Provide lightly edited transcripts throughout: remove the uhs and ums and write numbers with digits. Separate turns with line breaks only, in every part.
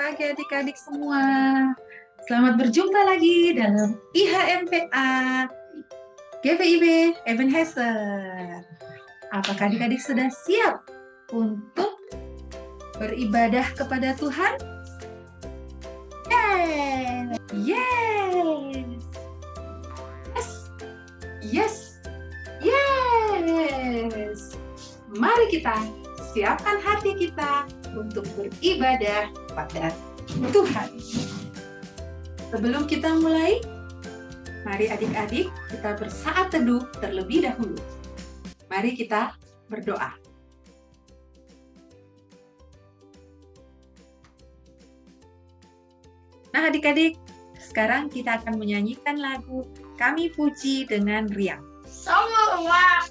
pagi adik-adik semua. Selamat berjumpa lagi dalam IHMPA GPIB Ebenezer. Apakah adik-adik sudah siap untuk beribadah kepada Tuhan? Yes. Yes. Yes. Mari kita siapkan hati kita untuk beribadah pada Tuhan. Sebelum kita mulai, mari adik-adik kita bersaat teduh terlebih dahulu. Mari kita berdoa. Nah adik-adik, sekarang kita akan menyanyikan lagu Kami Puji dengan riang.
Semua.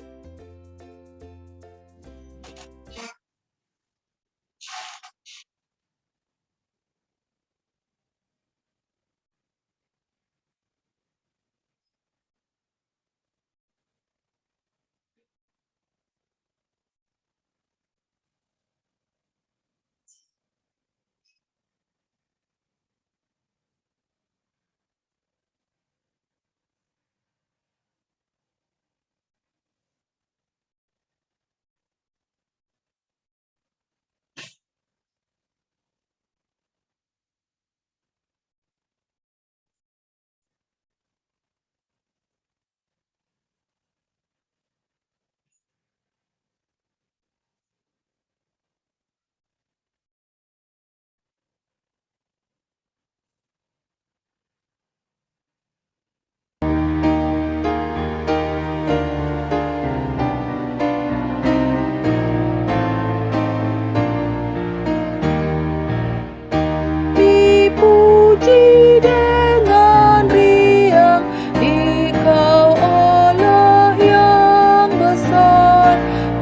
Dipuji dengan riang, Dikau Allah yang besar,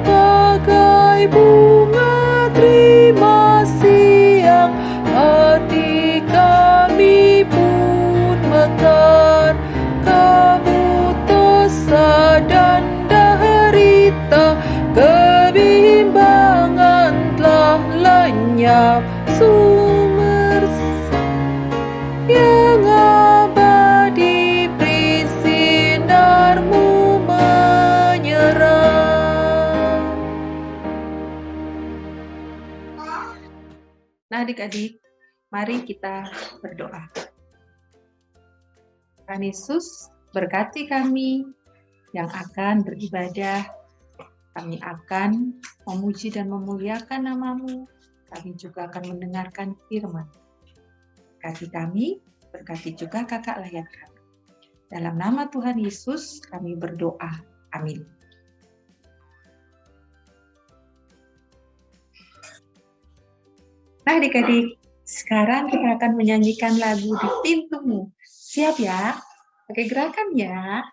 bagai bunga terima siang, hati kami pun mekar. Kabut dan derita, kebimbangan telah lenyap, sumber yang abadi beri sinarmu menyerang.
Nah adik-adik, mari kita berdoa. Tuhan Yesus, berkati kami yang akan beribadah. Kami akan memuji dan memuliakan nama-Mu. Kami juga akan mendengarkan firman. Berkati kami, berkati juga kakak layan kami. Dalam nama Tuhan Yesus kami berdoa. Amin. Nah adik-adik, sekarang kita akan menyanyikan lagu Di Pintumu. Siap ya? Pakai gerakan ya.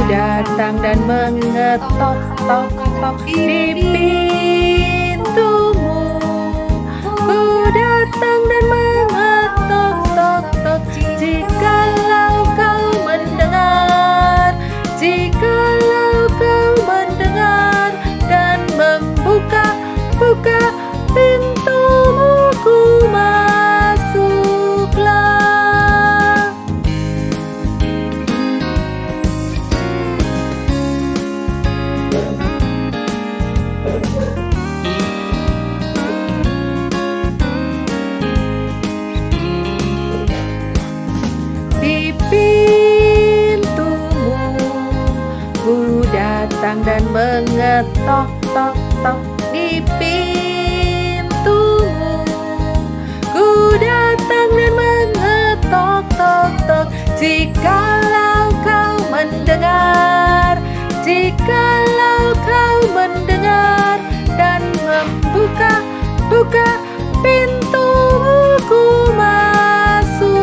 Datang dan mengetok-tok-tok di pintumu. Ku datang dan mengetok-tok-tok. Jikalau kau mendengar, jikalau kau mendengar dan membuka pintumu, ku masuklah. Di pintumu ku datang dan mengetok-tok-tok. Di pintumu ku datang dan mengetok-tok-tok. Jikalau kau mendengar, jikalau kau mendengar dan membuka pintumu, ku masuklah.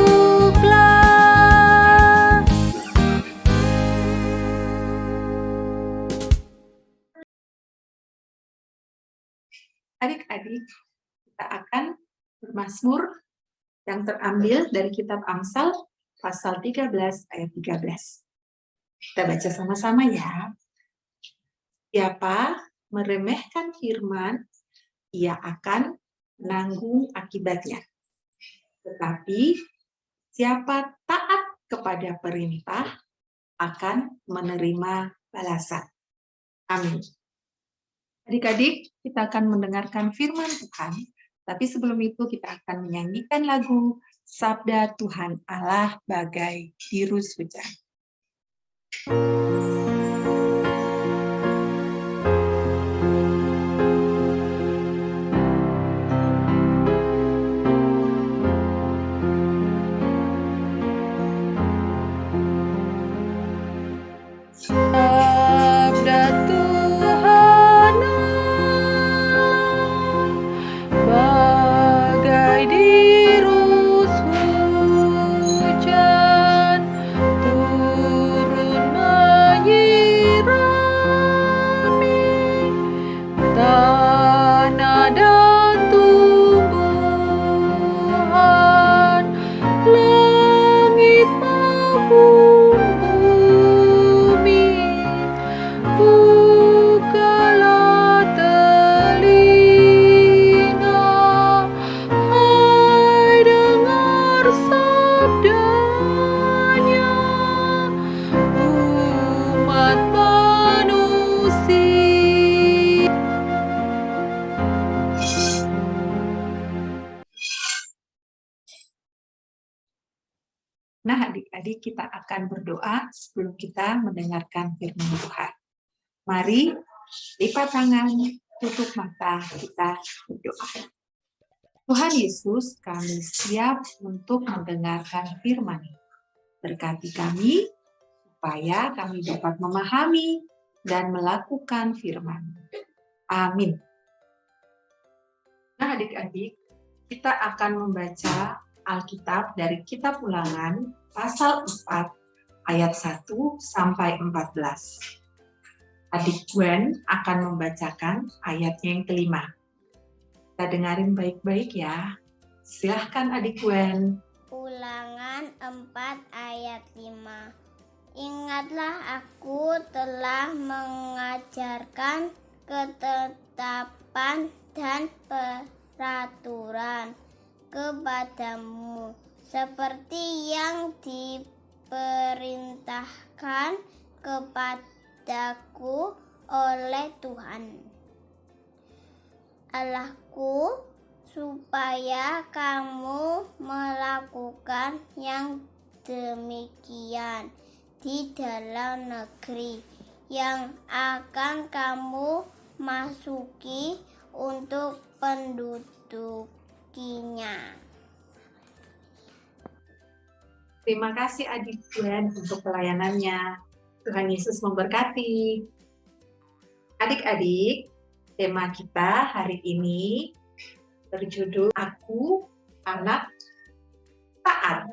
adik-adik, kita akan bermazmur yang terambil dari kitab Amsal pasal 13 ayat 13. Kita baca sama-sama ya. Siapa meremehkan firman, ia akan menanggung akibatnya. Tetapi siapa taat kepada perintah akan menerima balasan. Amin. Adik-adik, kita akan mendengarkan firman Tuhan, tapi sebelum itu kita akan menyanyikan lagu Sabda Tuhan Allah Bagai Biru Hujan.
Sabda Tuhan bagai dirus hujan turun menyirami tanah dan tumbuhan, langit maupun bukalah telinga, hai dengar sabdanya, umat manusia.
Nah, adik-adik, kita akan berdoa sebelum kita mendengarkan firman Tuhan. Mari lipat tangan, tutup mata, kita berdoa. Tuhan Yesus, kami siap untuk mendengarkan firman. Berkati kami, supaya kami dapat memahami dan melakukan firman. Amin. Nah, adik-adik, kita akan membaca Alkitab dari Kitab Ulangan pasal 4 ayat 1 sampai 14. Adik Gwen akan membacakan ayatnya yang kelima. Kita dengarin baik-baik ya. Silahkan adik Gwen.
Ulangan 4 ayat 5. Ingatlah aku telah mengajarkan ketetapan dan peraturan kepadamu seperti yang diperintahkan kepadaku oleh Tuhan Allahku, supaya kamu melakukan yang demikian di dalam negeri yang akan kamu masuki untuk pendudukinya.
Terima kasih adik Gwen untuk pelayanannya. Tuhan Yesus memberkati. Adik-adik, tema kita hari ini berjudul Aku Anak Taat.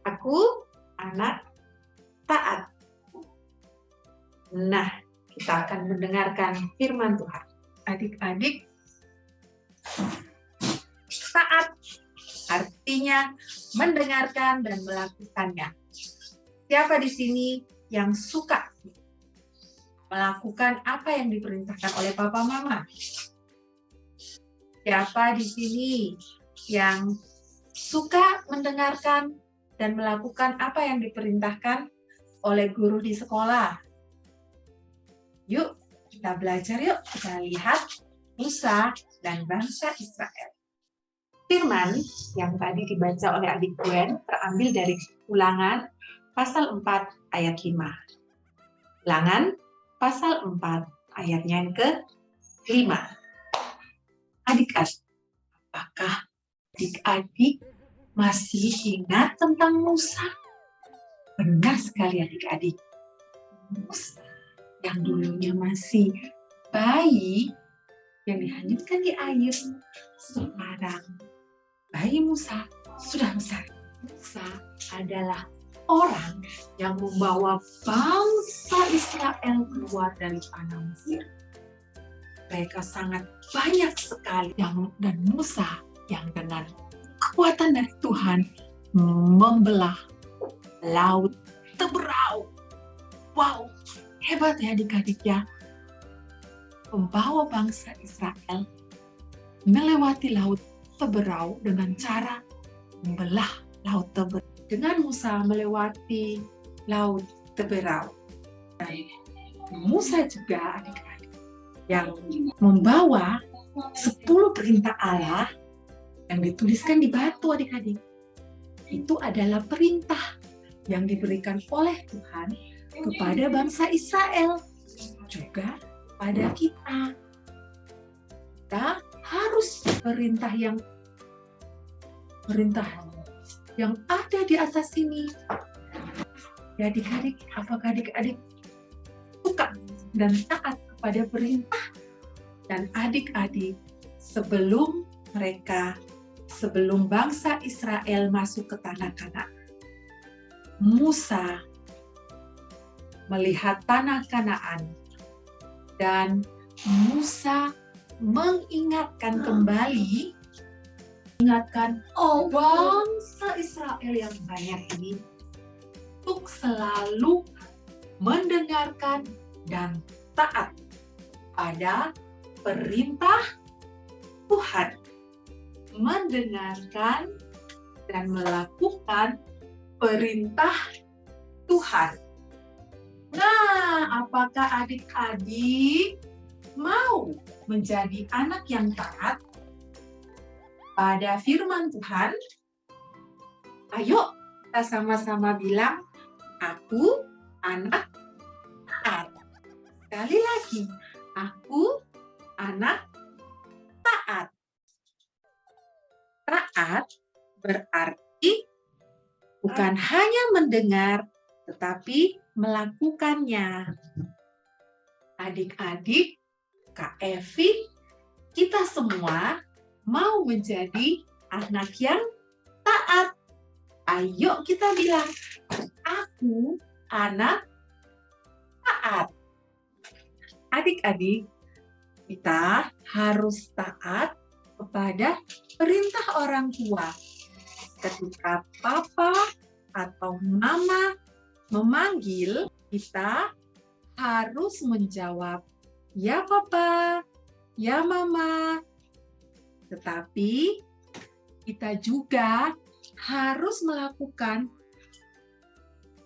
Aku anak taat. Nah, kita akan mendengarkan firman Tuhan. Adik-adik, taat artinya mendengarkan dan melakukannya. Siapa di sini yang suka melakukan apa yang diperintahkan oleh papa mama? Siapa di sini yang suka mendengarkan dan melakukan apa yang diperintahkan oleh guru di sekolah? Yuk, kita belajar yuk. Kita lihat Musa dan bangsa Israel. Firman yang tadi dibaca oleh adik Gwen terambil dari Ulangan pasal 4 ayat 5. Ulangan pasal 4 ayatnya yang ke-5. Adik-adik, apakah adik-adik masih ingat tentang Musa? Benar sekali adik-adik. Musa yang dulunya masih bayi yang dihanyutkan di air, sekarang bayi Musa sudah besar. Musa adalah orang yang membawa bangsa Israel keluar dari tanah Mesir. Mereka sangat banyak sekali, dan Musa yang dengan kekuatan dari Tuhan membelah laut Teberau. Wow, hebat ya adik-adik ya. Membawa bangsa Israel melewati laut Teberau dengan cara membelah laut Teberau. Dengan Musa melewati laut Teberau, Musa juga adik-adik yang membawa 10 perintah Allah yang dituliskan di batu adik-adik. Itu adalah perintah yang diberikan oleh Tuhan kepada bangsa Israel, juga pada kita. Kita harus perintah yang ada di atas ini. Ya adik-adik, apakah adik-adik suka dan taat kepada perintah? Dan adik-adik, sebelum bangsa Israel masuk ke tanah Kanaan, Musa melihat tanah Kanaan dan Musa mengingatkan kembali, bangsa Israel yang banyak ini untuk selalu mendengarkan dan taat pada perintah Tuhan, mendengarkan dan melakukan perintah Tuhan. Nah, apakah adik-adik mau menjadi anak yang taat pada firman Tuhan? Ayo kita sama-sama bilang, aku anak taat. Sekali lagi, aku anak taat. Taat berarti bukan hanya mendengar, tetapi melakukannya. Adik-adik, Kak Evi, kita semua mau menjadi anak yang taat. Ayo kita bilang, aku anak taat. Adik-adik, kita harus taat kepada perintah orang tua. Ketika papa atau mama memanggil, kita harus menjawab, ya papa, ya mama. Tetapi kita juga harus melakukan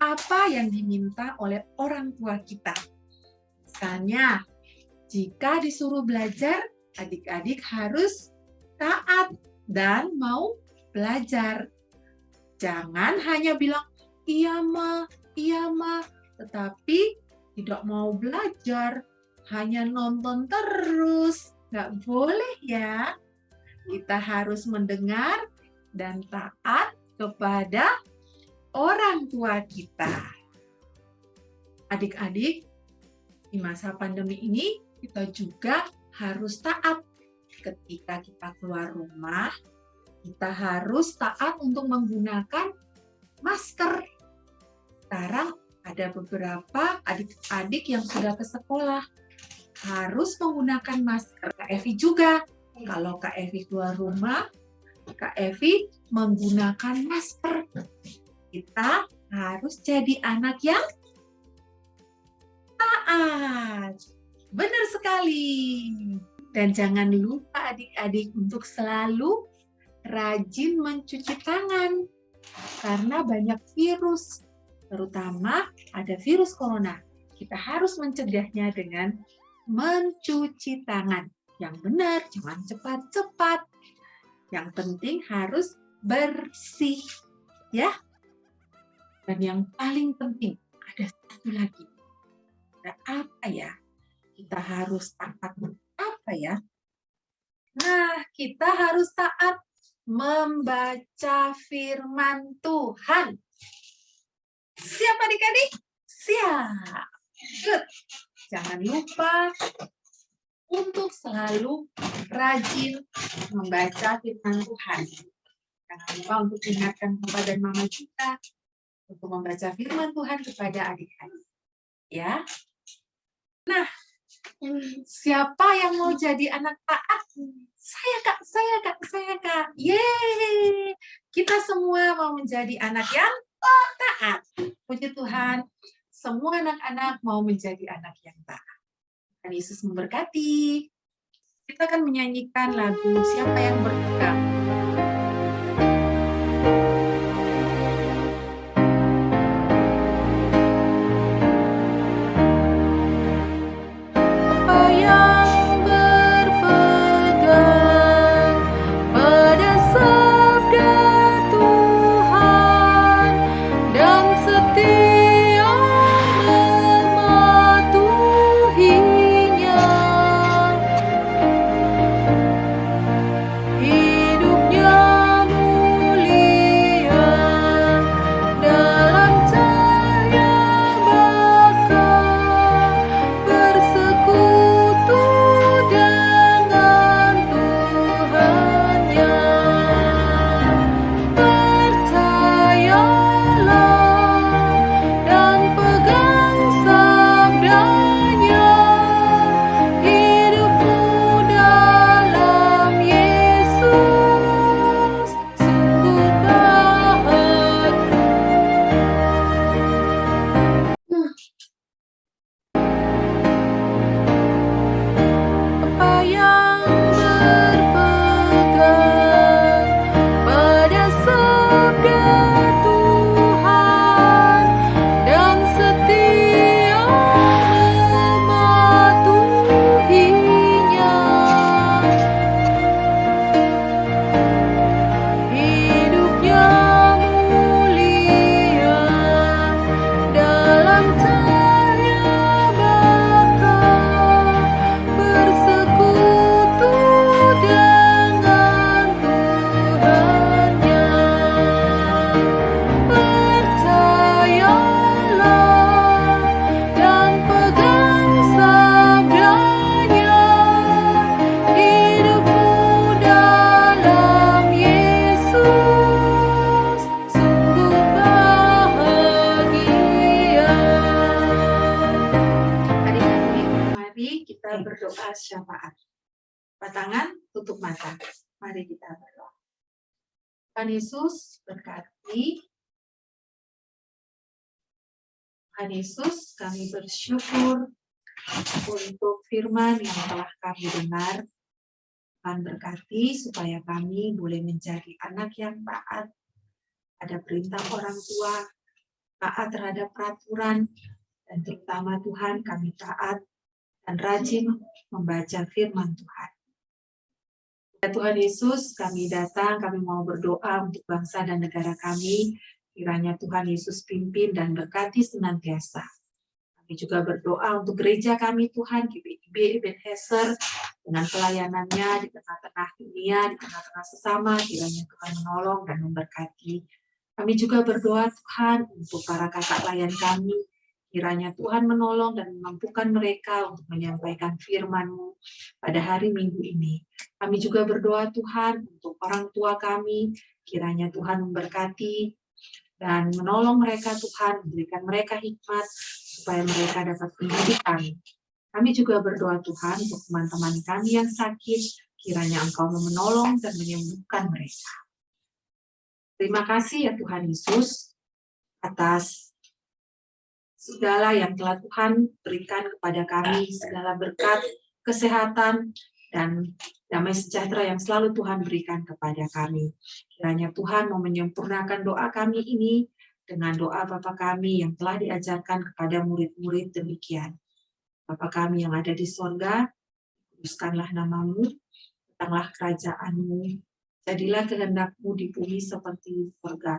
apa yang diminta oleh orang tua kita. Misalnya, jika disuruh belajar, adik-adik harus taat dan mau belajar. Jangan hanya bilang, iya ma, tetapi tidak mau belajar, hanya nonton terus. Nggak boleh ya. Kita harus mendengar dan taat kepada orang tua kita. Adik-adik, di masa pandemi ini kita juga harus taat. Ketika kita keluar rumah, kita harus taat untuk menggunakan masker. Sekarang ada beberapa adik-adik yang sudah ke sekolah harus menggunakan masker. Kak Evi juga. Kalau Kak Evi keluar rumah, Kak Evi menggunakan masker. Kita harus jadi anak yang taat. Benar sekali. Dan jangan lupa adik-adik untuk selalu rajin mencuci tangan. Karena banyak virus, terutama ada virus corona. Kita harus mencegahnya dengan mencuci tangan. Yang benar, jangan cepat-cepat. Yang penting harus bersih. Ya. Dan yang paling penting, ada satu lagi. Ada apa ya? Kita harus taat apa ya? Nah, kita harus taat membaca firman Tuhan. Siap adik-adik? Siap. Good. Jangan lupa untuk selalu rajin membaca firman Tuhan. Jangan lupa untuk ingatkan papa dan mama kita untuk membaca firman Tuhan kepada adik-adik. Ya. Nah, Siapa yang mau jadi anak taat? Saya kak, saya kak, saya kak. Yeay! Kita semua mau menjadi anak yang taat. Puji Tuhan, semua anak-anak mau menjadi anak yang taat. Tuhan Yesus memberkati. Kita akan menyanyikan lagu Siapa yang Berpegang.
Siapa yang berpegang pada sabda Tuhan dan setia mematuhinya, hidupnya mulia dalam cahaya bakal bersekutu dengan Tuhannya. Percayalah dan pegang sabdanya, hidupmu dalam Yesus sungguh bahagia. Siapa yang berpegang pada sabda Tuhan dan setia mematuhinya, hidupnya mulia dalam cahaya bakal bersekutu dengan Tuhannya. Percayalah dan pegang sabdanya, hidupmu dalam Yesus sungguh bahagia.
Adik-adik, mari kita berdoa syafaat. Angkat tangan, tutup mata. Mari kita berdoa. Tuhan Yesus berkati. Tuhan Yesus, kami bersyukur untuk firman yang telah kami dengar. Tuhan berkati supaya kami boleh menjadi anak yang taat pada perintah orang tua, taat terhadap peraturan, dan terutama Tuhan kami taat dan rajin membaca firman Tuhan. Ya Tuhan Yesus, kami datang, kami mau berdoa untuk bangsa dan negara kami. Kiranya Tuhan Yesus pimpin dan berkati senantiasa. Kami juga berdoa untuk gereja kami Tuhan, GBIB Ebenezer, dengan pelayanannya di tengah-tengah dunia, di tengah-tengah sesama, kiranya Tuhan menolong dan memberkati. Kami juga berdoa Tuhan untuk para kakak layan kami, kiranya Tuhan menolong dan memampukan mereka untuk menyampaikan firman-Mu pada hari Minggu ini. Kami juga berdoa Tuhan untuk orang tua kami, kiranya Tuhan memberkati dan menolong mereka Tuhan, memberikan mereka hikmat supaya mereka dapat pendidikan. Kami juga berdoa Tuhan untuk teman-teman kami yang sakit, kiranya Engkau menolong dan menyembuhkan mereka. Terima kasih ya Tuhan Yesus atas segala yang telah Tuhan berikan kepada kami, segala berkat, kesehatan, dan damai sejahtera yang selalu Tuhan berikan kepada kami. Kiranya Tuhan mau menyempurnakan doa kami ini dengan doa Bapa kami yang telah diajarkan kepada murid-murid demikian. Bapa kami yang ada di sorga, kuduskanlah namamu, datanglah kerajaanmu, jadilah kehendak-Mu di bumi seperti di sorga.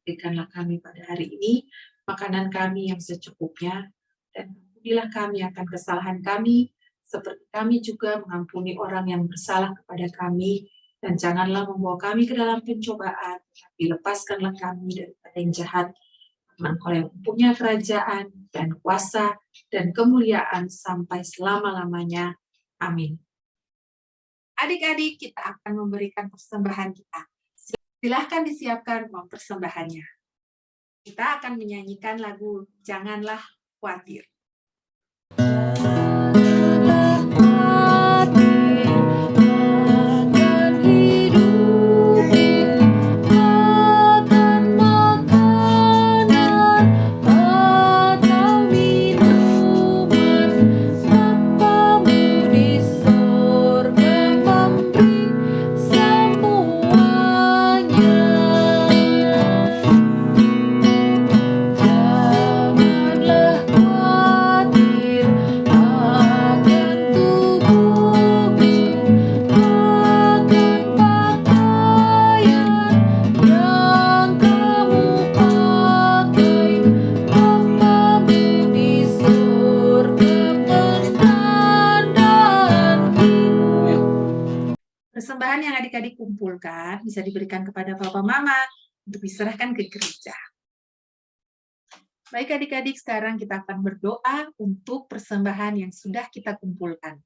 Berikanlah kami pada hari ini makanan kami yang secukupnya, dan ampunilah kami akan kesalahan kami, seperti kami juga mengampuni orang yang bersalah kepada kami, dan janganlah membawa kami ke dalam pencobaan, tapi lepaskanlah kami daripada yang jahat. Karena Engkau yang punya kerajaan dan kuasa dan kemuliaan sampai selama-lamanya. Amin. Adik-adik, kita akan memberikan persembahan kita. Silahkan disiapkan uang persembahannya. Kita akan menyanyikan lagu Janganlah Khawatir. Persembahan yang adik-adik kumpulkan bisa diberikan kepada Papa Mama untuk diserahkan ke gereja. Baik adik-adik, sekarang kita akan berdoa untuk persembahan yang sudah kita kumpulkan.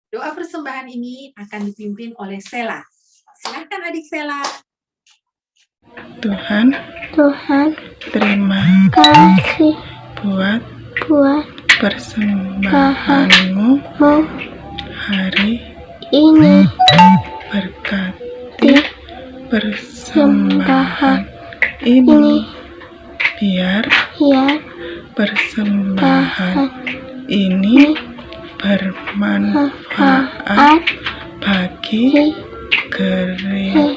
Doa persembahan ini akan dipimpin oleh Sela. Silakan adik Sela.
Tuhan, terima
kasih
buat
buat
persembahanmu hari
ini.
berkati persembahan ini, biar persembahan ini bermanfaat bagi gerejamu.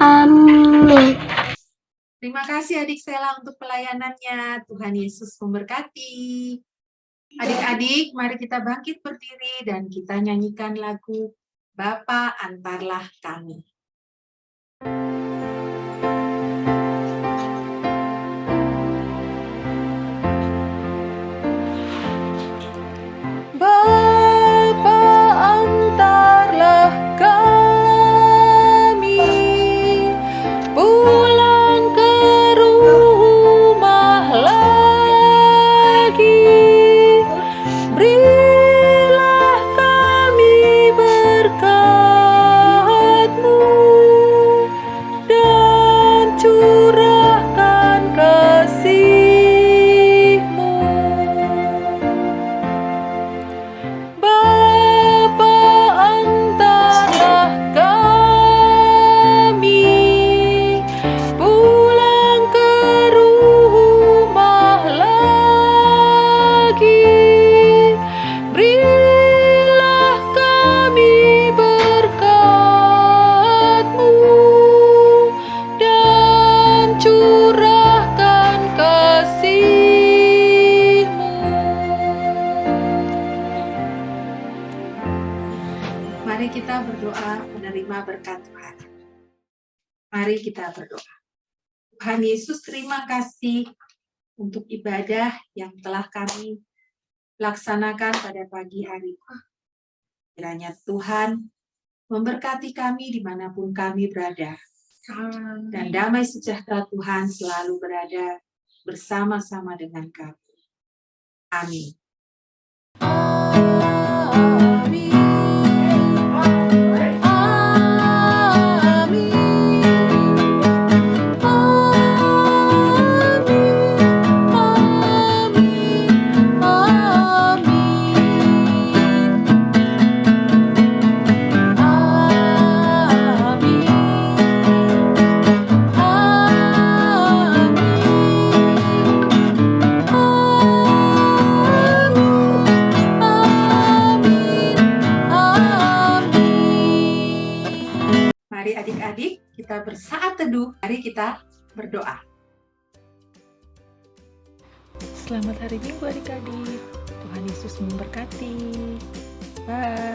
Amin.
Terima kasih adik Sela untuk pelayanannya. Tuhan Yesus memberkati. Adik-adik, mari kita bangkit berdiri dan kita nyanyikan lagu Bapa Antarlah Kami.
Bapa antarlah kami pulang ke rumah lagi. Berilah kami berkat-Mu dan curahkan kasih-Mu. Bapa antarlah kami pulang ke rumah lagi. Berilah kami berkat-Mu dan curahkan kasih-Mu.
Mari kita berdoa menerima berkat Tuhan. Mari kita berdoa. Tuhan Yesus, terima kasih untuk ibadah yang telah kami laksanakan pada pagi hari. Kiranya Tuhan memberkati kami dimanapun kami berada. Dan damai sejahtera Tuhan selalu berada bersama-sama dengan kami. Amin.
Amin.
Mari adik-adik kita bersaat teduh. Mari kita berdoa.
Selamat hari Minggu adik-adik. Tuhan Yesus memberkati. Bye.